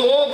2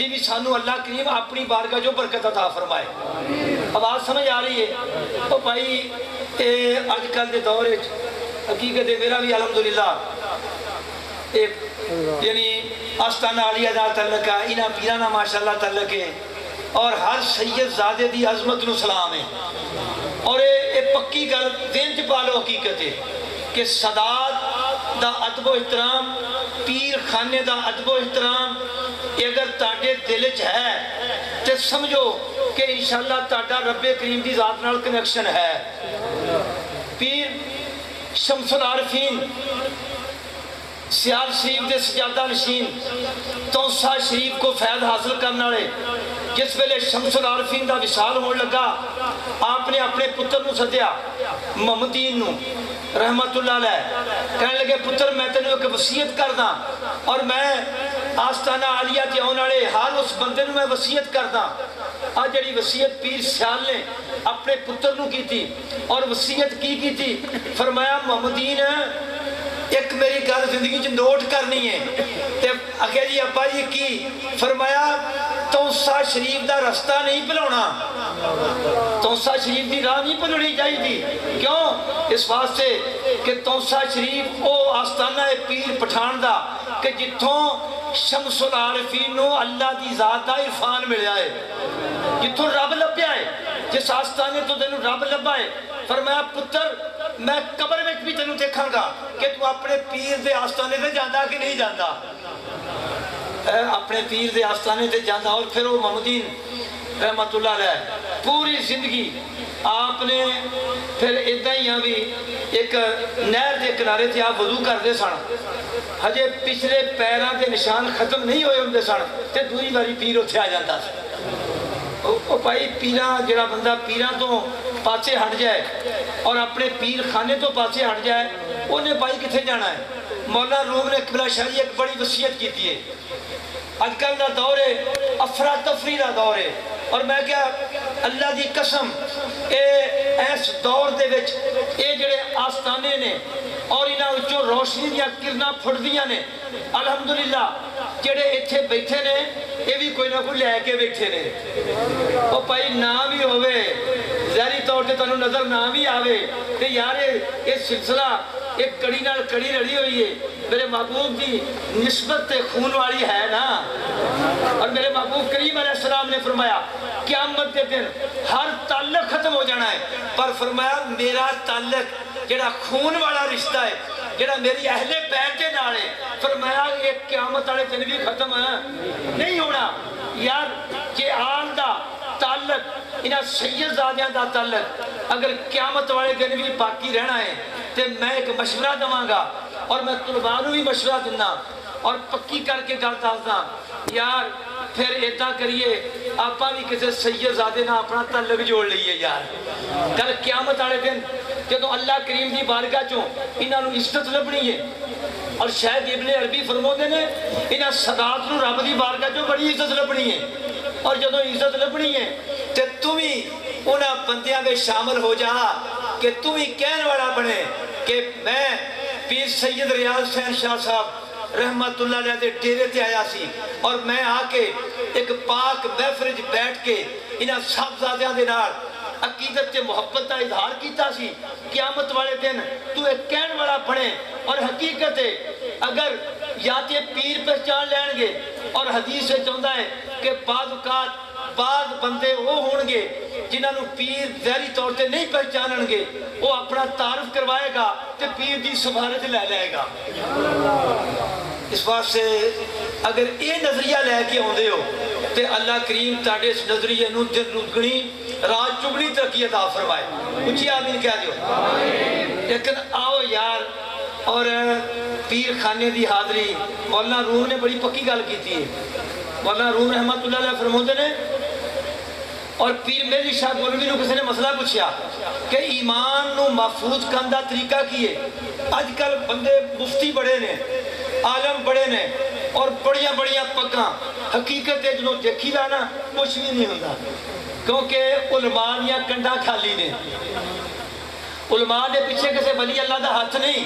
دی بھی سانو اللہ کریم اپنی بارگاہ جو برکت عطا فرمائے. آواز سمجھ آ رہی ہے؟ تو بھائی اج کل دے دور حقیقت ہے میرا بھی الحمدللہ یعنی آستانہ عالیہ دا تعلق ہے, انہاں پیرانہ ماشاءاللہ تعلق ہے, اور ہر سید زادے دی عظمت نو سلام ہے. اور یہ پکی گل دین چ پا لو حقیقت ہے کہ سادات دا ادب و احترام, پیر خانے دا ادب و احترام اگر تاڑے دل چ ہے تو سمجھو کہ انشاءاللہ تاڑا رب کریم دی ذات نال کنیکشن ہے. پیر شمس العارفین سیال شریف دے سجادہ نشین توسا شریف کو فیض حاصل کرنے والے جس ویلے شمس العارفین دا وصال ہون لگا آپ نے اپنے پتر نو سدیا محمدین نو رحمت اللہ علیہ, کہنے لگے پتر میں تینوں ایک وصیت کردا اور میں آستانہ عالیہ تے آنے والے ہر اس بندے نو میں وصیت کردا. آ جڑی وصیت پیر سیال نے اپنے پتر نو کی تھی اور وصیت کی تھی, فرمایا محمدین ایک میری گل زندگی چ نوٹ کرنی ہے. تے اگے جی ابا جی کی فرمایا توسا شریف دا رستہ نہیں بھلاونا, توسا شریف دی راہ نہیں بھلونی چاہیے. کیوں؟ اس واسطے کہ توسا شریف او آستانہ پیر پٹھان دا کہ جتھوں شمس العارفین نو اللہ دی ذات دا عرفان ملیا ہے, جتھوں رب لبیا ہے, جس آستانے تو تینوں رب لبا ہے. فرمایا پتر میں قبر میں بھی تینوں دیکھاں گا کہ تو اپنے پیر دے آستانے تے جاندا کہ نہیں جاندا, اپنے پیر دے آستانے تے جاندا. اور پھر وہ محمدین رحمت اللہ علیہ پوری زندگی آپ نے پھر ادھا ہی بھی ایک نہر دے کنارے تھے آپ وضو کرتے سن, ہجے پچھلے پیران دے نشان ختم نہیں ہوئے ہوندے سن تے دوری باری پیر اتھے آ جاتا تھا. او بھائی پیران جڑا بندہ پیران تو پاسے ہٹ جائے اور اپنے پیر خانے تو پاسے ہٹ جائے انہیں بھائی کتنے جانا ہے. مولا روم نے قبلہ شاہی ایک بڑی وصیت کی تھی. اج کل دا دور ہے افراتفری دا دور ہے, اور میں کیا اللہ دی قسم اس دور دے وچ اے جڑے آستانے نے اور انہاں وچوں روشنی دیاں کرناں پھڑدیاں نے, الحمدللہ جڑے ایتھے بیٹھے نے یہ بھی کوئی نہ کوئی لے کے بیٹھے نے. او بھائی نہ بھی ہوئے ظاہری طور تے تانوں نظر نہ بھی آوے تے یار یہ سلسلہ ایک کڑی نال کڑی رڑی ہوئی ہے. میرے محبوب دی نسبت تے خون والی ہے نا, اور میرے محبوب کریم علیہ السلام نے فرمایا قیامت کے دن ہر تعلق ختم ہو جانا ہے, پر فرمایا میرا تعلق جڑا خون والا رشتہ ہے جڑا میری اہل بیت کے نال ہے, فرمایا ایک قیامت والے دن بھی ختم نہیں ہونا. یار جے آل دا تعلق انہاں سید زادیاں دا تعلق اگر قیامت والے دن بھی باقی رہنا ہے تو میں ایک مشورہ دواں گا, اور میں طلباء نوں بھی مشورہ دینا اور پکی کر کے گل دسدا. یار پھر ایداں کریے آپاں بھی کسی سید زادے نہ اپنا تعلق جوڑ لئیے. یار کل قیامت والے دن جدوں اللہ کریم دی بارگاہ چوں انہاں نوں عزت لبنی ہے, اور شاید ابن عربی فرماتے نے انہاں سادات نوں رب دی بارگاہ چوں بڑی عزت لبنی ہے, اور جدوں عزت لبنی ہے تے تم ہی انہاں بندیاں میں شامل ہو جا کہ تم ہی کہنے والا بنے کہ میں پیر سید ریاض حسین شاہ صاحب رحمت اللہ علیہ دے ڈیرے تے آیا سی, اور میں آ کے ایک پاک محفل وچ بیٹھ کے انہاں صاحبزادیاں دے نال عقیدت تے محبت کا اظہار کیتا سی. قیامت والے دن تو ایک کہن والا بنے, اور حقیقت ہے اگر یا تے پیر پہچان لین گے, اور حدیث سے چاہتا ہے کہ بعض اوقات بعض بندے وہ ہون گے جنہاں نو پیر ظاہری طور تے نہیں پہچانن گے, وہ اپنا تعارف کروائے گا تے پیر دی سفارت لے لائے گا. اس واسطے اگر یہ نظریہ لے کے آندے ہو تے اللہ کریم تاڑے اس نظریے نو دن رگنی رات چگنی ترقی عطا فرمائے. اچھی آمین کہہ دیو. لیکن آؤ یار, اور پیر خانے دی حاضری مولانا روم نے بڑی پکی گل کی تھی. مولانا روم رحمت اللہ علیہ فرماتے نے, اور پیر میری شاہ مولوی نو کسی نے مسئلہ پوچھا کہ ایمان نو محفوظ کرنے دا طریقہ کی ہے. آج کل بندے مفتی بڑے نے, عالم بڑے نے, اور بڑیاں بڑیاں پکاں, حقیقت ہے جنہوں دیکھی دا نا کچھ بھی نہیں ہوتا, کیونکہ علماء یا کنڈا کھالی نے. علماء دے پیچھے کسے ولی اللہ دا ہاتھ نہیں،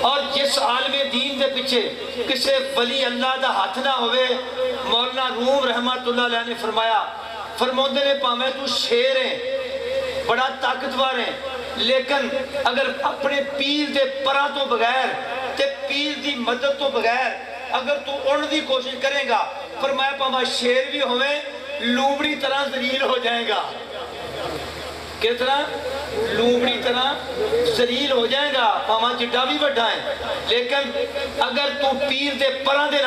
اور جس عالم دین دے پیچھے کسے ولی اللہ دا ہاتھ نہ ہوئے۔ مولانا روم رحمت اللہ علیہ نے فرماؤندے نے پاویں تو شیر ہے، بڑا طاقتور ہے، لیکن اگر اپنے پیر دے پرا تو بغیر تے پیر دی مدد تو بغیر اگر تو اڑن دی کوشش کرے گا، فرمایا پاویں شیر بھی ہوئے لومڑی طرح ذلیل ہو جائے گا۔ کس طرح؟ لومڑی طرح ذلیل ہو جائے گا، پاواں جڈا بھی بڑھا ہے، لیکن اگر تو پیر دے پران دے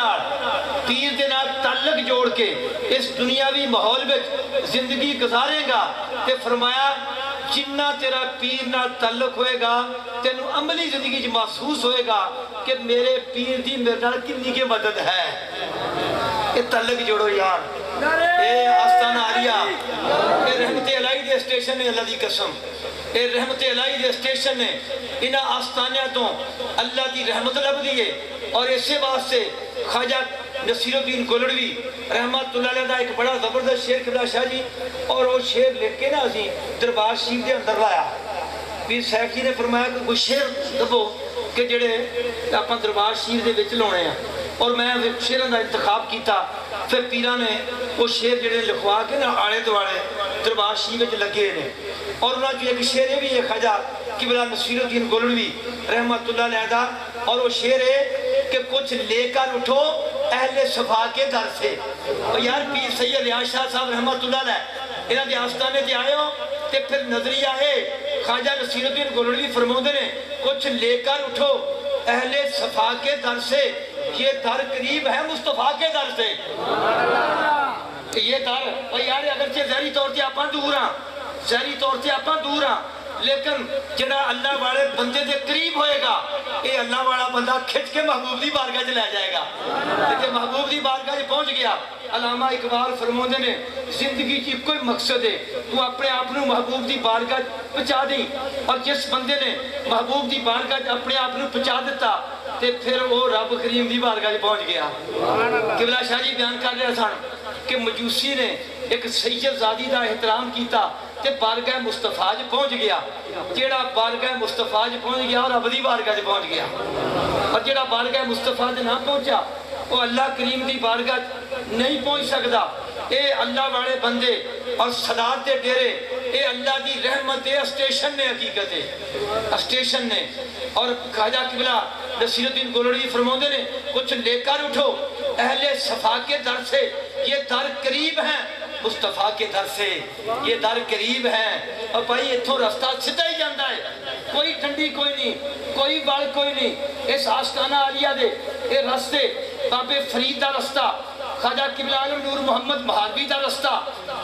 نال تعلق جوڑ کے اس دنیاوی ماحول میں زندگی گزارے گا، تے فرمایا جنہ تیرا پیر نال تعلق ہوئے گا تینوں عملی زندگی جو محسوس ہوئے گا کہ میرے پیر دی میرے نال کتنی کی مدد ہے۔ یہ تعلق جوڑو یار، اے آستانہ عالیہ، اے رحمت الہی دے اسٹیشن نے، اللہ دی قسم اے رحمت الہی دے اسٹیشن نے، انہاں آستانیاں تو اللہ دی رحمت لب دیئے۔ اور اسے واسطے خواجہ نصیر الدین گولڑوی رحمت اللہ علیہ دا ایک بڑا زبردست شعر قبلہ شاہ جی، اور وہ شعر لکھ کے نا اسی دربار شریف دے اندر لایا۔ پیر صاحب جی نے فرمایا کہ کوئی شعر دبو کہ جڑے اپنا دربار شریف دے وچ لانے ہیں، اور میں شعراں دا انتخاب کیتا۔ پھر پیراں نے وہ شعر جڑے لکھوا کے نا آڑے دوڑے دربار شریف وچ لگے نے، اور انہاں جو ایک شعر بھی ہے خواجہ قبلہ نصیر الدین گولڑوی رحمت اللہ علیہ دا، اور وہ شعر ہے کہ کچھ لے کر اٹھو اہل صفا کے در سے۔ اور یار پیر سید ریاض شاہ صاحب رحمت اللہ علیہ انہاں دے آستانے تے آئے ہو تے پھر نظریہ ہے خواجہ نصیر الدین گولڑوی فرماؤندے نے کچھ لے کر اٹھو اہل صفا کے در سے، یہ در قریب ہے مصطفیٰ کے در سے۔ یہ در، اور یار اگرچہ ظاہری طور تے آپاں دور ہاں، لیکن جڑا اللہ والے بندے دے قریب ہوئے گا اے اللہ والا بندہ کھچ کے محبوب دی بارگاہ چ لے جائے گا۔ لیکن محبوب دی بارگاہ چ پہنچ گیا۔ علامہ اقبال فرماندے نے زندگی کی کوئی مقصد ہے تو اپنے آپ نو محبوب دی بارگاہ پہنچا دیں، اور جس بندے نے محبوب دی بارگاہ اپنے آپ نو پہنچا دیتا تے پھر وہ رب کریم دی بارگاہ چ پہنچ گیا۔ قبلہ شاہ جی بیان کر رہے سن کہ مجوسی نے ایک سید زادی دا احترام کیتا تے بارگاہ مصطفیٰ جی پہنچ گیا۔ جیڑا بارگاہ مصطفیٰ جی پہنچ گیا اور ابدی بارگاہ جی پہنچ گیا، اور جیڑا بارگاہ مصطفیٰ جی نہ پہنچا وہ اللہ کریم دی بارگاہ نہیں پہنچ سکتا۔ اے اللہ والے بندے اور صدات دے ڈیرے، اے اللہ دی رحمت دے اسٹیشن نے، حقیقت ہے اسٹیشن نے۔ اور خواجہ قبلہ نصیر الدین گولڑوی فرماندے نے کچھ لے کر اٹھو اہل صفا کے در سے، یہ در قریب ہیں مصطفیٰ کے در سے، یہ در قریب ہیں۔ اور بھائی اتھوں رستہ سدھا ہی جاندہ ہے، کوئی ٹھنڈی کوئی نہیں، کوئی بال کوئی نہیں۔ اس آستانہ عالیہ دے اے رستے بابے فرید دا رستہ، خواجہ قبلہ عالم نور محمد مہاروی دا رستہ،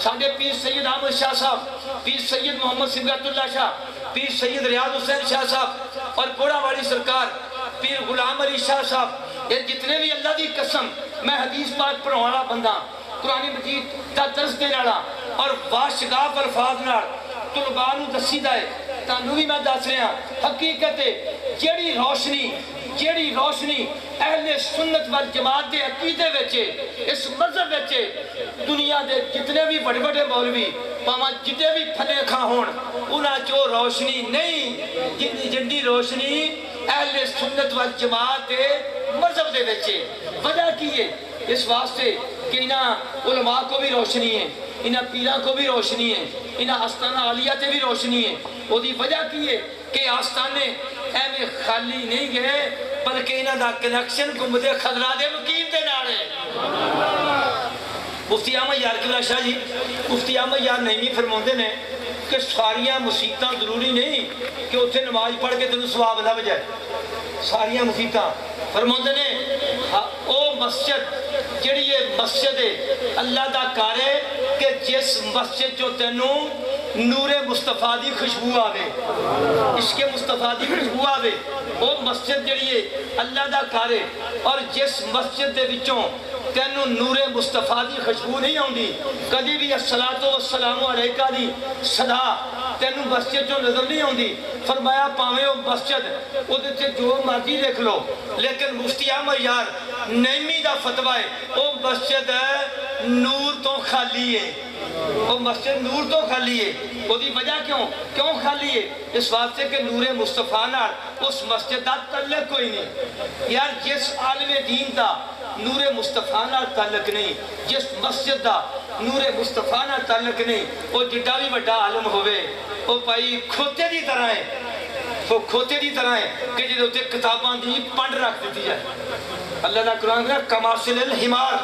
ساڈے پیر سید احمد شاہ صاحب، پیر سید محمد صبغت اللہ شاہ، پیر سید ریاض حسین شاہ صاحب، اور گوڑا والی سرکار پیر غلام علی شاہ صاحب، یہ جتنے بھی اللہ دی قسم میں حدیث پاک پڑھانے والا بندہ، قرآن مجید دا درس دینے والا اور واشگاف الفاظ نال طلباء نوں دسی دا ہے، تانوں بھی میں دس رہا حقیقت ہے جیڑی روشنی اہل سنت والجماعت دے عقیدے وچے اس مذہب وچے دنیا دے جتنے بھی بڑے بڑے مولوی پاواں جتنے بھی پھلے کھا ہون انہاں چو روشنی نہیں جنی روشنی اہل سنت والجماعت دے مذہب دے وچے۔ وجہ کی ہے؟ اس واسطے کہ انہاں علماء کو بھی روشنی ہے، انہاں پیران کو بھی روشنی ہے، انہاں آستانہ عالیہ تے بھی روشنی ہے۔ وہ دی وجہ کی ہے کہ آستانے ایویں خالی نہیں گئے بلکہ انہاں دا کنیکشن گنبد خضرا دے مقیم دے نال ہے۔ مفتی احمد یار قبلہ شاہ جی، مفتی احمد یار نعیمی فرماندے نے کہ ساریاں مسیتاں ضروری نہیں کہ اتنے نماز پڑھ کے تینوں ثواب لب جائے، ساریاں مسیتاں فرماندے نے او مسجد جڑی یہ مسجد ہے اللہ دا کار ہے کہ جس مسجد جو تینوں نور مصطفیٰ دی خوشبو آوے، عشق مصطفیٰ دی خوشبو آوے، وہ مسجد جڑی ہے اللہ دا کار ہے۔ اور جس مسجد دے وچوں تینوں نور مصطفیٰ دی خوشبو نہیں آؤندی، کدی بھی الصلاۃ والسلام علیکہ دی صدا تینوں مسجد جو نظر نہیں آؤندی، فرمایا پاویں وہ مسجد وہ تے جو مرضی دیکھ لو، لیکن مفتی احمد یار نعیمی دا فتویٰ ہے وہ مسجد نور تو خالی ہے، وہ مسجد نور تو خالی ہے۔ وہ دی وجہ کیوں خالی ہے؟ اس واسطے کہ نور مصطفیٰ نال اس مسجد دا تعلق کوئی نہیں۔ یار جس عالم دین دا نور مصطفیٰ نال تعلق نہیں، جس مسجد دا نور مصطفیٰ نال تعلق نہیں، وہ جڈا بھی بڑا عالم ہوئے وہ بھائی کھوتے دی طرح ہے، وہ کھوتے دی طرح ہے کہ جدے ہوتے کتاباں دی پنڈ رکھ دیتی جائے۔ اللہ دا قرآن کہا کماسل الحمار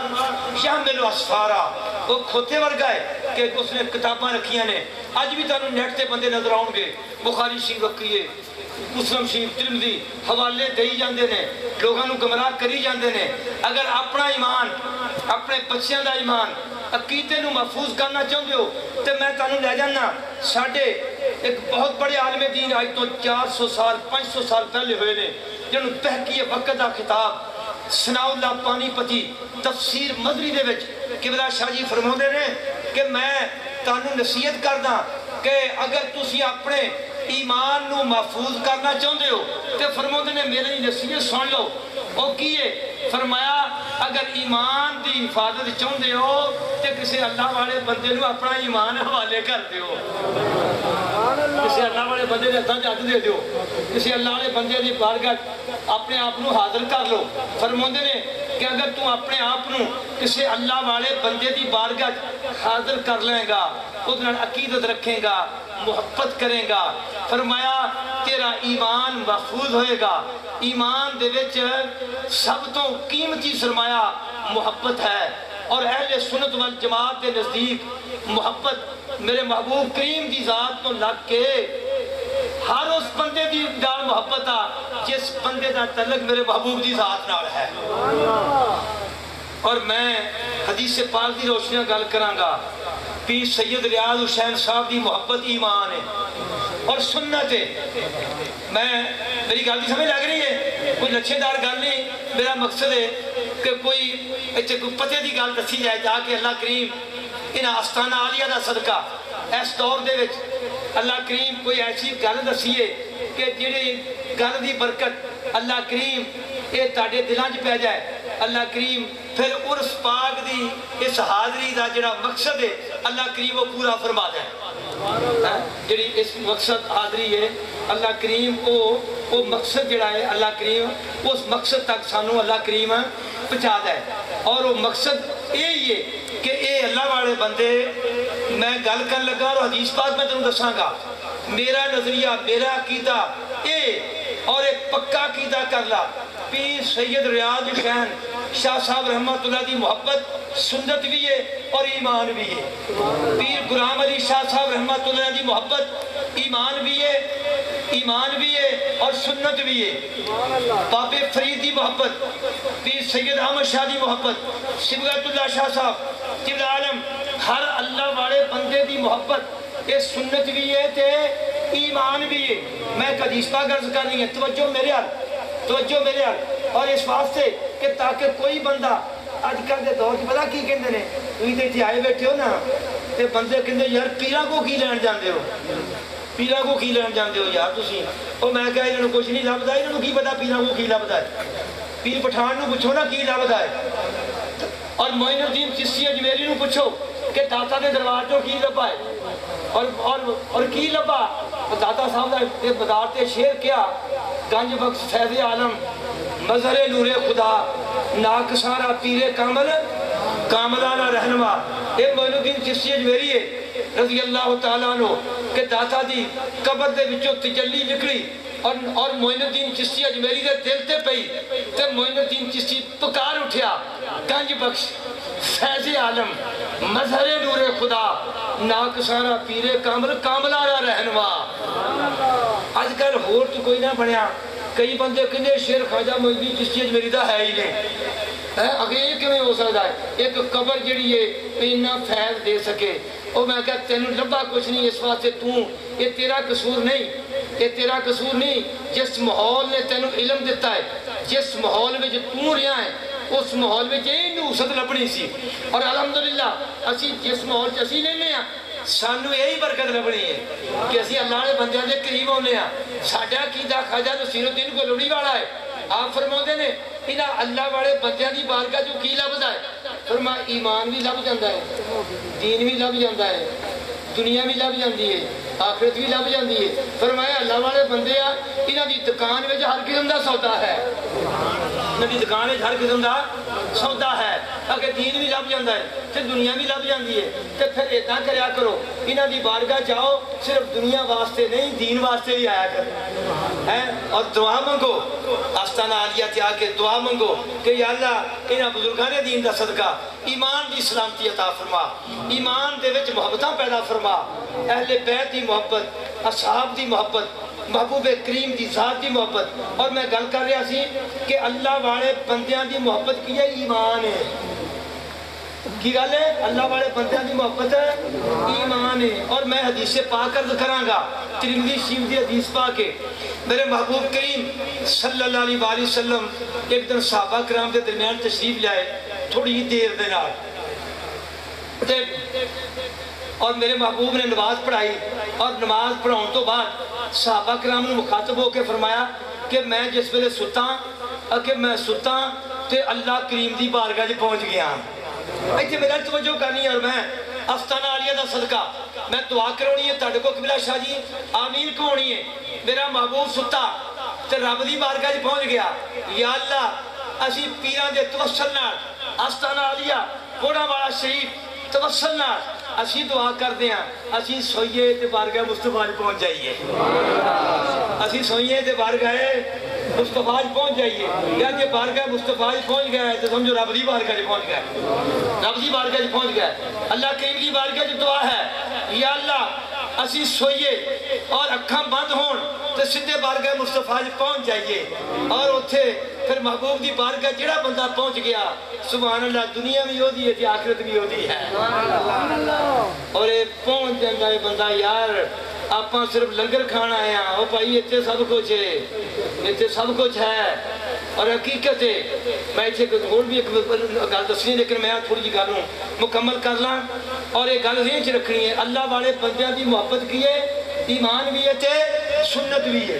یحمل اسفارا، وہ کھوتے ورگا ہے کہ اس نے کتاباں رکھیاں نے۔ آج بھی تانوں نیٹ تے بندے نظر آؤں گے بخاری شریف رکھیے، مسلم شریف، ترمذی حوالے دئی جاندے نے، لوگاں نوں گمراہ کری جاندے نے۔ اگر اپنا ایمان، اپنے بچیاں دا ایمان، عقیدے نوں محفوظ کرنا چاہندے ہو تے میں تانوں لے جانا ساڈے ایک بہت بڑے عالم دین آج تو 400 سال 500 سال پہلے ہوئے نے، جنہوں تحقیق وقت دا خطاب ثناء اللہ پانی پتی تفسیر مدری دے وچ قبلہ شاہ جی فرماؤندے نے کہ میں تانوں نصیحت کردا کہ اگر تسی اپنے ایمان نو محفوظ کرنا چاہندے ہو تے فرماؤندے نے میری نصیحت سن لو۔ او کیے؟ فرمایا اگر ایمان دی حفاظت چاہندے ہو تے کسی اللہ والے بندے نو اپنا ایمان حوالے کر دیو، کسی اللہ والے بندے نے ہتھاں چ دے دیو، کسی اللہ والے بندے دی بارگاہ اپنے آپ نو حاضر کر لو۔ فرماندے نے کہ اگر تو اپنے آپ نو کسی اللہ والے بندے دی بارگاہ حاضر کر لیں گا، اس نال عقیدت رکھیں گا، محبت کریں گا، فرمایا تیرا ایمان محفوظ ہوئے گا۔ ایمان دے وچ سب تو قیمتی سرمایہ محبت ہے، اور اہل سنت والجماعت دے نزدیک محبت میرے محبوب کریم دی ذات تو لگ کے ہر اس بندے دی نال محبت آ جس بندے دا تعلق میرے محبوب دی ذات نال ہے۔ اور میں حدیث پاک دی روشنی گل کراں گا، پیر سید ریاض حسین صاحب دی محبت ایمان ہے اور سنت ہے۔ میری گل دی سمجھ لگ رہی ہے؟ کوئی لچھے دار گل نہیں، میرا مقصد ہے کہ کوئی پتے دی گل دسی جائے جا کے اللہ کریم انہاں آستانہ عالیہ دا صدقہ اس دور دے وچ اللہ کریم کوئی ایسی گل دسیے کہ جڑی گل دی برکت اللہ کریم یہ تاڑے دلاں چ پہ جائے۔ اللہ کریم پھر عرس پاک دی اس حاضری دا جڑا مقصد ہے اللہ کریم وہ پورا فرما دے۔ جڑی اس مقصد حاضری ہے اللہ کریم وہ مقصد جڑا ہے اللہ کریم اس مقصد تک سانو اللہ کریم پہنچا دے۔ اور وہ مقصد یہی ہے کہ اے اللہ والے بندے، میں گل کر لگا اور حدیث پاک میں تمہیں دساں گا، میرا نظریہ میرا عقیدہ اے اور ایک پکا عقیدہ کر لا، پیر سید ریاض حسین شاہ صاحب رحمت اللہ دی محبت سنت بھی ہے اور ایمان بھی ہے۔ پیر غلام علی شاہ صاحب رحمت اللہ دی محبت ایمان بھی ہے اور سنت بھی ہے۔ بابے فرید دی محبت، پیر سید احمد شاہ دی محبت، صبغت اللہ شاہ صاحب جبل عالم، ہر اللہ والے بندے دی محبت یہ سنت بھی ہے تے ایمان بھی ہے۔ میں ایک حدیث پاک عرض کرنی ہے، توجہ میرے حال اور اس واسطے کہ تاکہ کوئی بندہ آج کل دے دور کی پتہ کی کہندے نے، تسی تے اتھے آئے بیٹھے ہو نا تے بندے کہندے یار پیراں کو کی لین جاندے ہو یار تسی، او میں کہا انہاں نوں کچھ نہیں لبدا، انہاں نوں کی پتہ پیراں کو کی لبدا ہے، پیر پٹھان نوں پوچھو نا کی لبدا ہے، اور معین الدین چشتی اجمیری نوں پوچھو کہ داتا دے دروازے چوں کی لبا ہے اور کی لبا، داتا صاحب دا بازار تے شعر کیا، گنج بخش فیض عالم مظہر نور خدا ناکسارا پیر کاملانہ رہنما۔ یہ معین الدین چشتی اجمیری ہے رضی اللہ تعالیٰ عنہ کہ داتا دی قبر دے وچوں تجلی نکلی اور معین الدین چشتی اجمیری دے دل تے پئی تے معین الدین چشتی پکار اٹھیا، گنج بخش فیض عالم مظہر نور خدا ناکسارا پیر کاملانہ رہنما۔ آج کل ہور تو کوئی نہ بنیا، کئی بندے کہندے شیر خواجہ معین الدین چشتی اجمیری دا ہے ہی نہیں، اگر یہ کیویں ہو سکتا ہے؟ ایک قبر جڑی ہے اتنا فیض دے سکے، اور میں کہا تینوں لبا کچھ نہیں، اس واسطے یہ تیرا قصور نہیں، جس ماحول نے تینوں علم دیتا ہے، جس ماحول میں جو رہا ہے اس ماحول میں یہی نوست لبنی سی، اور الحمدللہ اسی جس ماحول سے اسی لینے ہیں سانو یہی برکت لبنی ہے کہ اسی اللہ نے بندیاں دے قریب ہونے ہیں۔ ساڈا عقیدہ خواجہ نصیر الدین گولوڑی والا ہے، آپ فرماتے نے انہاں اللہ والے بندیاں دی بارگاہ جو کی لبدا ہے فرمایا ایمان بھی لب جاتا ہے، دین بھی لب جاتا ہے، دنیا بھی لب جاتی ہے، آخرت بھی لب جاتی ہے۔ فرمایا اللہ والے بندے آ انہاں دی دکان وچ ہر قسم دا سودا ہے، انہاں دی دکان وچ ہر قسم دا سودا ہے، اگر دین بھی لب جاتا ہے تے دنیا بھی لب جاتی ہے، تے پھر اتنا کریا کرو انہاں دی بارگاہ جاؤ صرف دنیا واسطے نہیں دین واسطے بھی آیا کرو، اور دعا منگو، آستانہ عالیہ تے آ کے دعا منگو کہ یا اللہ انہاں بزرگان دین دا صدقہ ایمان دی سلامتی عطا فرما، ایمان دے وچ محبتاں پیدا فرما، اہل بیت دی محبت، اصحاب دی محبت، محبوب کریم دی ذات دی محبت۔ اور میں گل کر رہا سی کہ اللہ والے بندیاں دی محبت کی ہے ایمان ہے، کی گل ہے اللہ والے بندیاں دی محبت ہے ایمان ہے۔ اور میں حدیث پاک عرض کراں گا، ترمذی شریف دی حدیث پاک ہے، میرے محبوب کریم صلی اللہ علیہ وسلم ایک دن صحابہ کرام دے درمیان تشریف لائے تھوڑی دیر دے نال، اور میرے محبوب نے نماز پڑھائی، اور نماز پڑھاؤں تو بعد صحابہ کرام نے مخاطب ہو کے فرمایا کہ میں جس ویلے ستا تے اللہ کریم دی بارگاہ جی پہنچ گیا، ایتھے میرا توجہ کرنی ہے، اور میں آستانہ عالیہ دا صدقہ میں دعا کرونی ہے تہاڈے کول قبلہ شاہ جی آمین کہونی ہے، میرا محبوب ستا تے رب دی بارگاہ جی پہنچ گیا، یا اللہ اسی پیران دے توسل نال آستانہ عالیہ کوڑا والا شریف توسل نال اسی دعا کر دیا اسی سوئیے تے بارگاہ مصطفیٰ پہنچ جائیے، اسی سوئیے تے بارگاہ مصطفیٰ پہنچ جائیے، یا جے بارگاہ مصطفیٰ پہنچ گئے تو سمجھو رب دی بارگاہ پہنچ گئے، رب دی بارگاہ پہنچ گئے۔ اللہ کریم دی بارگاہ جو دعا ہے یا اللہ اسی سوئیے اور اکھاں بند ہون تو سدھے بارگاہ مصطفیٰ پہنچ جائیے، اور اتھے پھر محبوب دی بارگاہ جڑا بندہ پہنچ گیا سبحان اللہ دنیا بھی ہو دی ہے آخرت بھی ہو دی ہے، اور پہنچ جاتا ہے بندہ یار آپ صرف لنگر کھانا آیا وہ بھائی اتنے سب کچھ ہے، اتنے سب کچھ ہے، اور حقیقت ہے میں اتنے اور بھی ایک گل دسنی لیکن میں تھوڑی جی گل مکمل کر لاں، اور یہ گل ذہن چ رکھنی ہے اللہ والے بندیاں دی محبت کی ہے، ایمان بھی ہے تے سنت بھی ہے،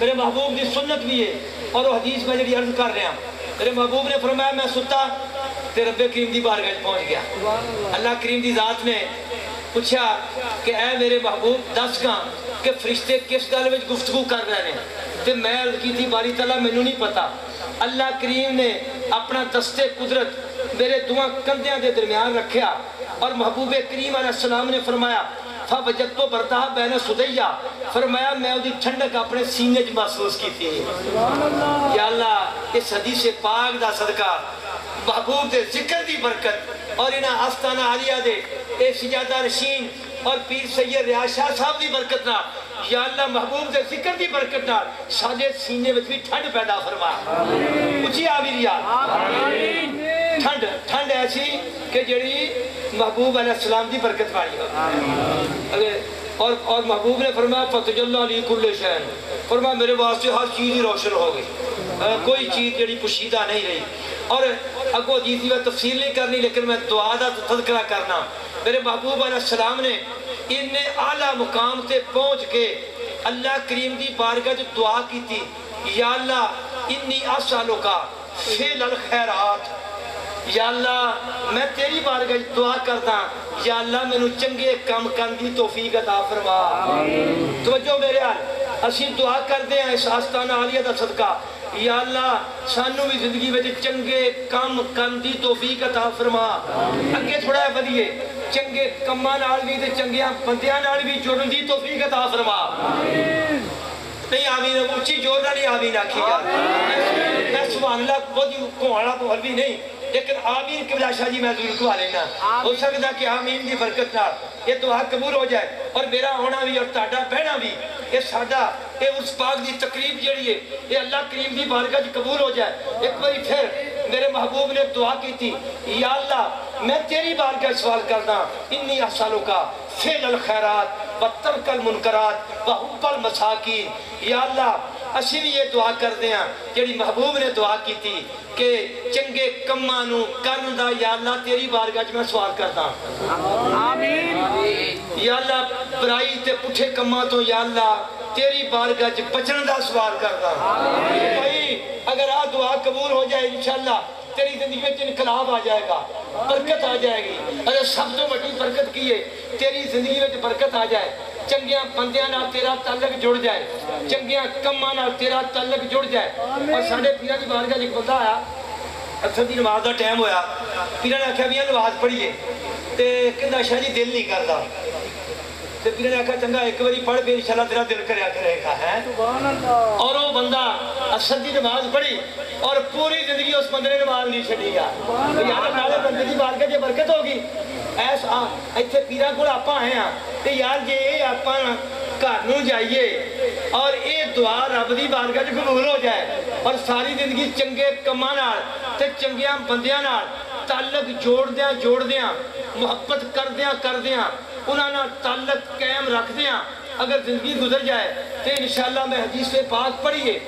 میرے محبوب دی سنت بھی ہے، اور وہ حدیث میں جڑی عرض کر رہا میرے محبوب نے فرمایا میں ستا تے رب کریم دی بارگاہ پہنچ گیا، اللہ کریم دی ذات نے پوچھا کہ اے میرے محبوب دس گاں کہ فرشتے کس گل وچ گفتگو کر رہے ہیں، تے میں عرض کی تھی باری تعالیٰ مینوں نہیں پتا، اللہ کریم نے اپنا دستے قدرت میرے دعا کندھیاں دے درمیان رکھیا، اور محبوب کریم علیہ السلام نے فرمایا فوجدت بردہ بین سدیہ، فرمایا میں وہ ٹھنڈک اپنے سینے چ محسوس کی تھی، یا اللہ اس حدیث پاک دا صدقہ محبوب دے ذکر دی برکت اور انہاں آستانہ عالیہ دے اے سجادہ رشین اور پیر سید ریاض شاہ صاحب دی برکت نہ یا اللہ محبوب دے ذکر دی برکت نہ ساڈے سینے وچ بھی ٹھنڈ پیدا فرما، اچھی آمین یا ٹھنڈ ایسی کہ جڑی محبوب علیہ السلام دی برکت والی ہو، اور محبوب نے فرمایا فتجلی علی کل شیء، فرمایا میرے واسطے ہر چیز ہی روشن ہو گئی، کوئی چیز جڑی پوشیدہ نہیں رہی، اور اگو حدیث میں تفصیل نہیں کرنی لیکن میں دعا دا تذکرہ کرنا، میرے محبوب علیہ السلام نے ان اعلیٰ مقام تے پہنچ کے اللہ کریم دی بارگاہ جو دعا کی تھی، یا اللہ انی اسالک فعل الخیرات، یا اللہ میں تیری بارگاہ دعا کرتا یا اللہ میں نو چنگے کام کرن دی توفیق عطا فرما، توجہ میرے حال اسی دعا کردے ہیں اس آستانہ عالیہ دا صدقہ، یا اللہ سانو بھی زندگی میں چنگے کام کرن دی توفیق عطا فرما، اگے تھوڑا ہے بدیے چنگے کماں نال بھی تے چنگیاں بندیاں نال بھی جڑن دی توفیق عطا فرما، نہیں آمین اچھی جوڑ نہ نہیں آمین آکھی جا، میں سبحان اللہ بہت ہی کوہانا پہل بھی نہیں لیکن آمین قبلہ شاہ جی میں ضرور دعا لینا، ہو سکتا کہ آمین دی برکت نال یہ دعا قبول ہو جائے، اور میرا ہونا بھی اور تہاڈا بہنا بھی یہ ساڈا یہ اس پاک دی تقریب جڑی ہے یہ اللہ کریم دی بارگاہ وچ قبول ہو جائے۔ ایک باری پھر میرے محبوب نے دعا کی تھی، یا اللہ میں تیری بارگاہ سوال کردا انی اسالک فعل الخیرات وترک المنکرات وحب المساکین، یا اللہ اسی بھی یہ دعا کردے ہیں جڑی محبوب نے دعا کی تھی کہ چنگے کماں نو کرن دا یا اللہ تیری بارگاہ وچ میں سوال کردا، آمین، یا اللہ برائی تے پٹھے کماں تو یا اللہ تیری بارگاہ وچ بچن دا سوال کردا، بھائی اگر آ دعا قبول ہو جائے انشاءاللہ تیری زندگی میں انقلاب آ جائے گا، برکت آ جائے گی۔ اور سب تو بڑی برکت کی ہے تیری زندگی میں برکت آ جائے، چنگیاں بندیاں نال تیرا تعلق جڑ جائے، چنگیاں کماں نال تیرا تعلق جڑ جائے۔ اور ساڈے پیراں دی بارگاہ ایک بندہ آیا، اکثر دی نماز دا ٹائم ہویا، پیراں نے آکھیا میاں نماز پڑھیے، تے کہندا شاہ جی دل نہیں کردا، تے پیراں نے آکھیا چنگا ایک واری پڑھ پھر انشاءاللہ تیرا دل کریا کرے گا ہے۔ اور وہ بندہ اکثر دی نماز پڑھی اور پوری زندگی اس بندے نے نماز نہیں چھڈی یار نالے بندے دی بارگاہ جے برکت ہوگی۔ ایسا ایتھے پیراں کول آپاں آئے ہاں تے یار جے آپاں گھر نوں جائیے اور یہ دعا رب دی بارگاہ وچ قبول ہو جائے اور ساری زندگی چنگے کماں نال تے چنگیاں بندیاں نال تعلق جوڑدیاں محبت کردیاں انہاں نال تعلق قائم رکھدیاں اگر زندگی گزر جائے تو انشاءاللہ میں حدیث پاک پڑھیے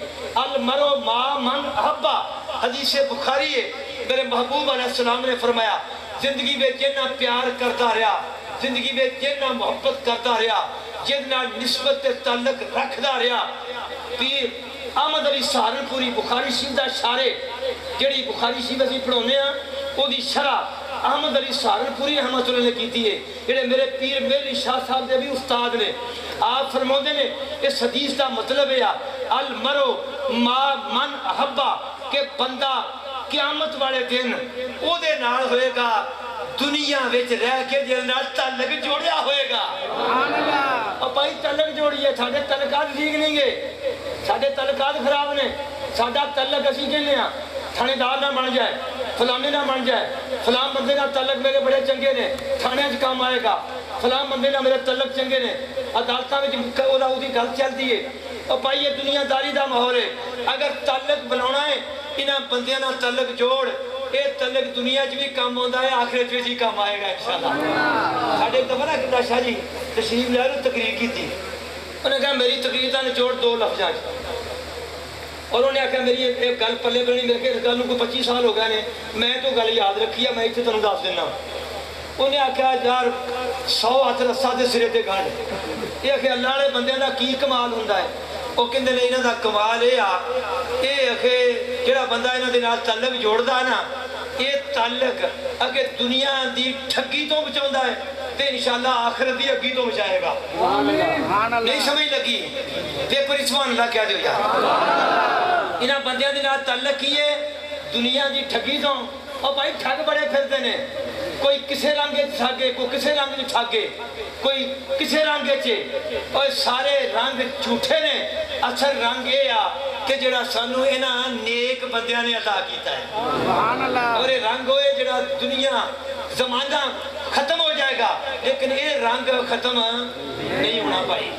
المرء مع من احبا، حدیث بخاری ہے، میرے محبوب علیہ السلام نے فرمایا زندگی میں جنہ پیار کرتا رہا، زندگی میں جنہ محبت کرتا رہا، جنہ نسبت تعلق رکھدا رہا۔ پیر احمد علی سہارنپوری بخاری شریف دا شارح جڑی بخاری شریف اسی پڑھاؤنے ہیں وہ دی شرح احمد علی سہارنپوری رحمۃ اللہ نے کیتی ہے، جڑے میرے پیر میری شاہ صاحب دے بھی استاد نے۔ آپ فرماتے ہیں اس حدیث کا مطلب ہے المرء مع من احبا کہ بندہ قیامت والے دن او دے نال ہوئے گا دنیا وچ رہ کے جس نال تعلق جوڑیا ہوئے گا۔ اور بھائی تعلق جوڑیے، ساڈے تعلقات ٹھیک نہیں گے، ساڈے تعلقات خراب نے، ساڈا تعلق اسی کہنے ہاں تھانے دار نہ بن جائے، فلانے نہ بن جائے، فلان بندے نہ تعلق میرے بڑے چنگے نے تھانے وچ کام آئے گا، فلان بندے نہ میرے تعلق چنگے نے عدالتاں وچ اودی گل چلتی ہے۔ اور بھائی یہ دنیا داری دا ماحول ہے، اگر تعلق بنانا ہے انہاں بندیاں نال تعلق جوڑ، یہ تعلق دنیا چ بھی کام آتا ہے آخرت میں بھی کام آئے گا انشاءاللہ۔ ساڈے دفعہ نا کتا شاہ جی تشریف لے لو تقریر کی تھی، انہوں نے کہا میری تقریر کا نچوڑ دو لفظاں اور انہوں نے آخیا میری ایک گل پلے بنی، میرے کہ اس گل کو 25 سال ہو گئے نے میں تو گل یاد رکھی ہے، میں اتنے تمہیں دس دینا۔ انہیں آخیا یار 100 ہاتھ رسا دے سرے تے گنڈ، یہ آخیا اللہ والے بندے کا کی کمال ہوں ہے؟ وہ کہتے ہیں یہاں کا کمال یہ آخے جڑا بندہ یہاں کے نال تعلق جوڑتا نا یہ تعلق اگے دنیا دی ٹھگی تو بچاؤں ہے تو انشاءاللہ آخرت دی اگی تو بچائے گا۔ نہیں سمجھ لگی؟ پیپر سبحان اللہ کیا دیو یار، انہاں بندیاں دے نال تعلق کی ہے دنیا دی ٹھگی تو۔ اور بھائی ٹھگ بڑے پھرتے ہیں، کوئی کسے رنگے ٹھگے، کوئی کسے رنگ ٹھگے، کوئی کسے رنگے چے، اور سارے رنگ جھوٹے نے۔ اصل رنگ یہ آ کہ جڑا سانو انہاں نیک بندیاں نے عطا کیتا ہے، اور یہ رنگ ہوئے جڑا دنیا زمانہ ختم ہو جائے گا لیکن یہ رنگ ختم نہیں ہونا پائی۔